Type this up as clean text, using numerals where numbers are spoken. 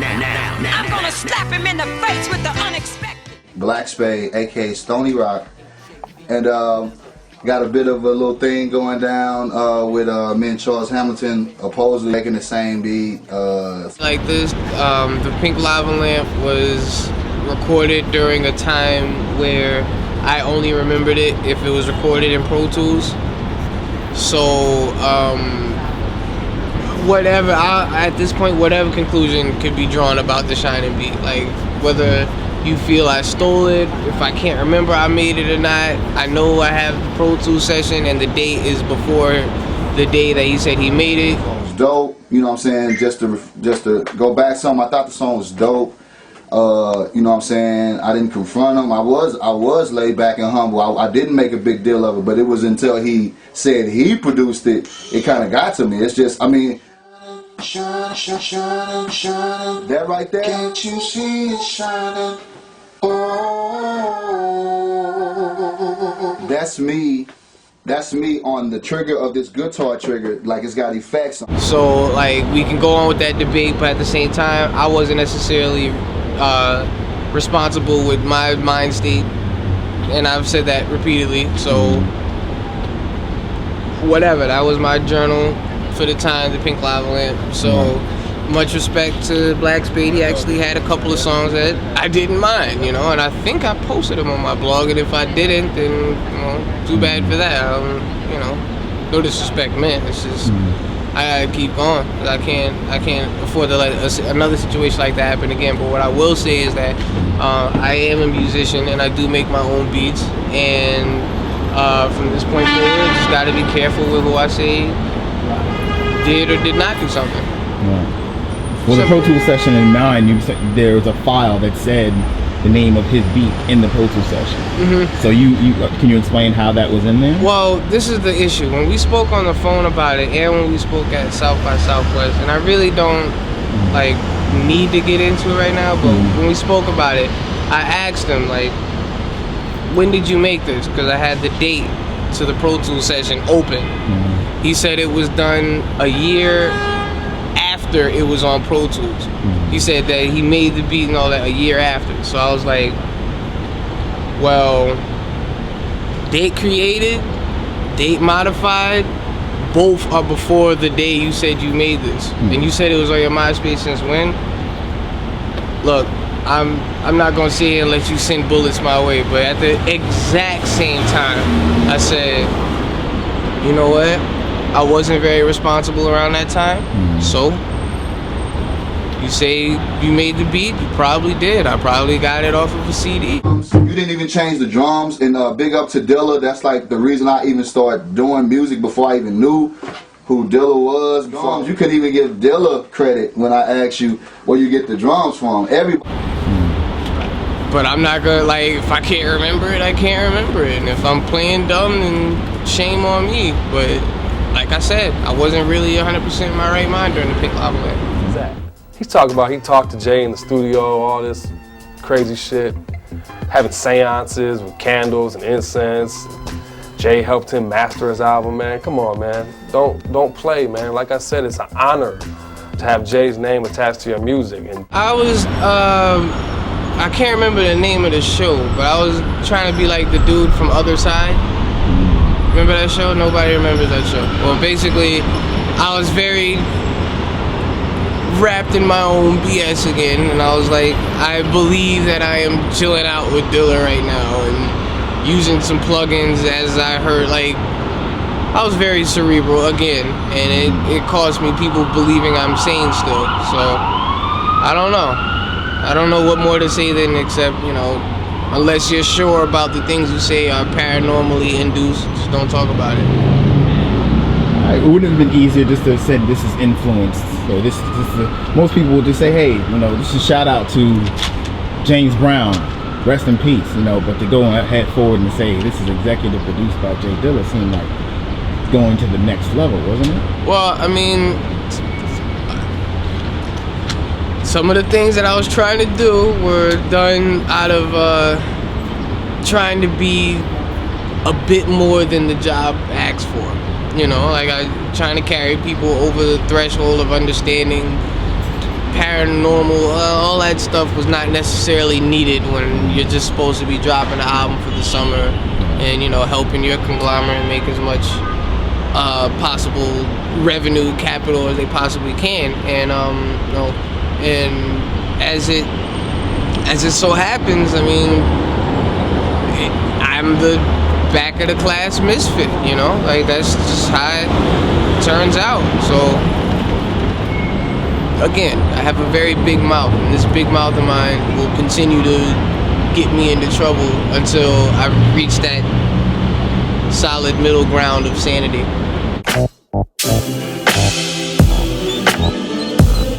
I'm gonna slap him in the face with the unexpected. Black Spade, aka Stony Rock, and got a bit of a little thing going down with me and Charles Hamilton opposing making the same beat. Like this, the Pink Lava Lamp was recorded during a time where I only remembered it if it was recorded in Pro Tools. So whatever, at this point, whatever conclusion could be drawn about the Shining Beat, like whether you feel I stole it, if I can't remember I made it or not. I know I have the Pro Tools session and the date is before the day that he said he made it. It was dope, you know what I'm saying, just to go back some, I thought the song was dope. You know what I'm saying, I didn't confront him. I was laid back and humble. I didn't make a big deal of it, but it was until he said he produced it kind of got to me. It's just, I mean, that right there. Can't you see it shining? Oh, that's me on the trigger of this guitar trigger, like it's got effects on. So like we can go on with that debate, but at the same time, I wasn't necessarily responsible with my mind state, and I've said that repeatedly. So whatever, that was my journal for the time, the Pink Lava Lamp. So much respect to Black Spade. He actually had a couple of songs that I didn't mind, you know, and I think I posted them on my blog, and if I didn't, then, you know, too bad for that. You know, no disrespect, man. It's just, I gotta keep going. I can't afford to let another situation like that happen again. But what I will say is that I am a musician and I do make my own beats, and from this point forward, just gotta be careful with who I say did or did not do something. Well, the Pro Tools session in mind, there was a file that said the name of his beat in the Pro Tools session. So can you explain how that was in there? Well, this is the issue. When we spoke on the phone about it, and when we spoke at South by Southwest, and I really don't like need to get into it right now, but when we spoke about it, I asked him, like, when did you make this? Because I had the date to the Pro Tools session open. He said it was done a year after it was on Pro Tools. He said that he made the beat and all that a year after. So I was like, well, date created, date modified, both are before the day you said you made this. And you said it was on your MySpace since when? Look, I'm not gonna sit here and let you send bullets my way, but at the exact same time, I said, you know what? I wasn't very responsible around that time, so you say you made the beat, you probably did. I probably got it off of a CD. You didn't even change the drums, and big up to Dilla. That's like the reason I even started doing music before I even knew who Dilla was. You couldn't even give Dilla credit when I asked you where you get the drums from. Everybody. But I'm not gonna, like, if I can't remember it, I can't remember it. And if I'm playing dumb, then shame on me. But like I said, I wasn't really 100% in my right mind during the Pink Lava Lamp. Exactly. He talked to Jay in the studio, all this crazy shit, having seances with candles and incense. Jay helped him master his album, man. Come on, man. Don't play, man. Like I said, it's an honor to have Jay's name attached to your music. And I was, I can't remember the name of the show, but I was trying to be like the dude from Other Side. Remember that show? Nobody remembers that show. Well, basically, I was very wrapped in my own BS again, and I was like, I believe that I am chilling out with Dilla right now and using some plugins as I heard, like, I was very cerebral again, and it cost me people believing I'm sane still. So, I don't know. I don't know what more to say than except, you know, unless you're sure about the things you say are paranormally induced, just don't talk about it. It wouldn't have been easier just to have said this is influenced. So this most people would just say, hey, you know, this is a shout out to James Brown, rest in peace, you know. But to go ahead forward and say this is executive produced by J-Dilla seemed like going to the next level, wasn't it? Well, I mean, some of the things that I was trying to do were done out of trying to be a bit more than the job asks for. You know, like I'm trying to carry people over the threshold of understanding paranormal, all that stuff was not necessarily needed when you're just supposed to be dropping an album for the summer and, you know, helping your conglomerate make as much possible revenue capital as they possibly can. And you know, and as it so happens, I mean, I'm the back of the class misfit, you know, like that's just how it turns out. So again, I have a very big mouth, and this big mouth of mine will continue to get me into trouble until I reach that solid middle ground of sanity.